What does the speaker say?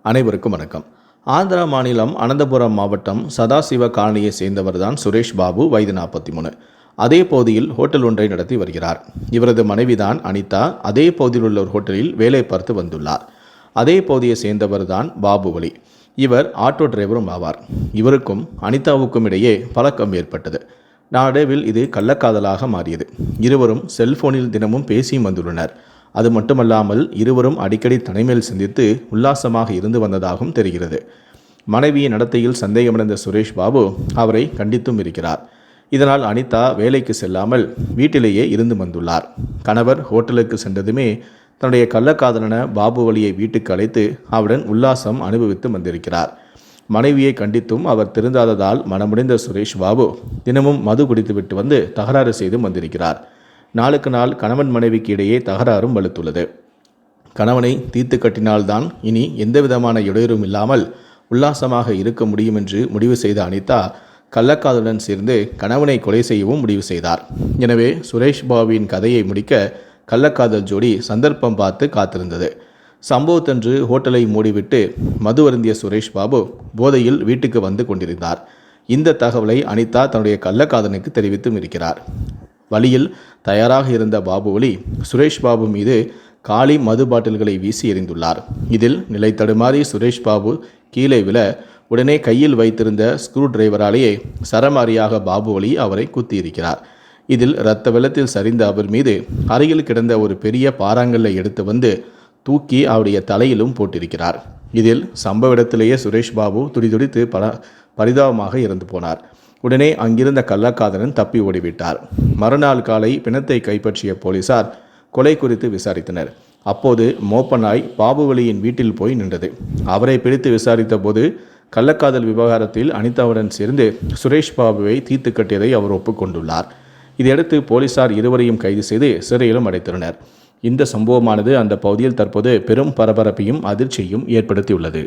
அனைவருக்கும் வணக்கம். ஆந்திரா மாநிலம் அனந்தபுரம் மாவட்டம் சதாசிவ காலனியை சேர்ந்தவர்தான் சுரேஷ் பாபு, வயது 43. அதே பகுதியில் ஹோட்டல் ஒன்றை நடத்தி வருகிறார். இவரது மனைவிதான் அனிதா அதே பகுதியில் உள்ள ஒரு ஹோட்டலில் வேலை பார்த்து வந்துள்ளார். அதே பகுதியை சேர்ந்தவர்தான் பாபுவலி. இவர் ஆட்டோ டிரைவரும் ஆவார். இவருக்கும் அனிதாவுக்கும் இடையே பழக்கம் ஏற்பட்டது. நாளடைவில் இது கள்ளக்காதலாக மாறியது. இருவரும் செல்போனில் தினமும் பேசியும் வந்துள்ளனர். அது மட்டுமல்லாமல் இருவரும் அடிக்கடி தனிமையில் சந்தித்து உல்லாசமாக இருந்து வந்ததாகவும் தெரிகிறது. மனைவியின் நடத்தையில் சந்தேகமடைந்த சுரேஷ் பாபு அவரை கண்டித்தும் இருக்கிறார். இதனால் அனிதா வேலைக்கு செல்லாமல் வீட்டிலேயே இருந்து வந்துள்ளார். கணவர் ஹோட்டலுக்கு சென்றதுமே தன்னுடைய கள்ளக்காதலன பாபுவலியை வீட்டுக்கு அழைத்து அவருடன் உல்லாசம் அனுபவித்து வந்திருக்கிறார். மனைவியை கண்டித்தும் அவர் திருந்தாததால் மனமுடைந்த சுரேஷ் பாபு தினமும் மது குடித்துவிட்டு வந்து தகராறு செய்தும் வந்திருக்கிறார். நாளுக்கு நாள் கணவன் மனைவிக்கு இடையே தகராறும் வலுத்துள்ளது. கணவனை தீர்த்து கட்டினால்தான் இனி எந்தவிதமான இடையூறும் இல்லாமல் உல்லாசமாக இருக்க முடியும் என்று முடிவு செய்த அனிதா கள்ளக்காதலுடன் சேர்ந்து கணவனை கொலை செய்யவும் முடிவு செய்தார். எனவே சுரேஷ் பாபுவின் கதையை முடிக்க கள்ளக்காதல் ஜோடி சந்தர்ப்பம் பார்த்து காத்திருந்தது. சம்பவத்தன்று ஹோட்டலை மூடிவிட்டு மது அருந்திய சுரேஷ் பாபு போதையில் வீட்டுக்கு வந்து கொண்டிருந்தார். இந்த தகவலை அனிதா தன்னுடைய கள்ளக்காதலனுக்கு தெரிவித்தும் இருக்கிறார். வழியில் தயாராக இருந்த பாபுவலி சுரேஷ் பாபு மீது காலி மது பாட்டில்களை வீசி எறிந்துள்ளார். இதில் நிலை தடுமாறி சுரேஷ் பாபு கீழே விழ உடனே கையில் வைத்திருந்த ஸ்க்ரூ டிரைவராலேயே சரமாரியாக பாபுவலி அவரை குத்தியிருக்கிறார். இதில் இரத்த வெள்ளத்தில் சரிந்த அவர் மீது அருகில் கிடந்த ஒரு பெரிய பாறாங்கல்லை எடுத்து வந்து தூக்கி அவருடைய தலையிலும் போட்டிருக்கிறார். இதில் சம்பவ இடத்திலேயே சுரேஷ் பாபு துடிதுடித்து பரிதாபமாக இறந்து போனார். உடனே அங்கிருந்த கள்ளக்காதலன் தப்பி ஓடிவிட்டார். மறுநாள் காலை பிணத்தை கைப்பற்றிய போலீசார் கொலை குறித்து விசாரித்தனர். அப்போது மோப்ப நாய் பாபுவலியின் வீட்டில் போய் நின்றது. அவரை பிடித்து விசாரித்த போது கள்ளக்காதல் விவகாரத்தில் அனிதாவுடன் சேர்ந்து சுரேஷ் பாபுவை தீர்த்து கட்டியதை அவர் ஒப்புக்கொண்டுள்ளார். இதையடுத்து போலீசார் இருவரையும் கைது செய்து சிறையிலும் அடைத்துள்ளனர். இந்த சம்பவமானது அந்த பகுதியில் தற்போது பெரும் பரபரப்பையும் அதிர்ச்சியையும் ஏற்படுத்தியுள்ளது.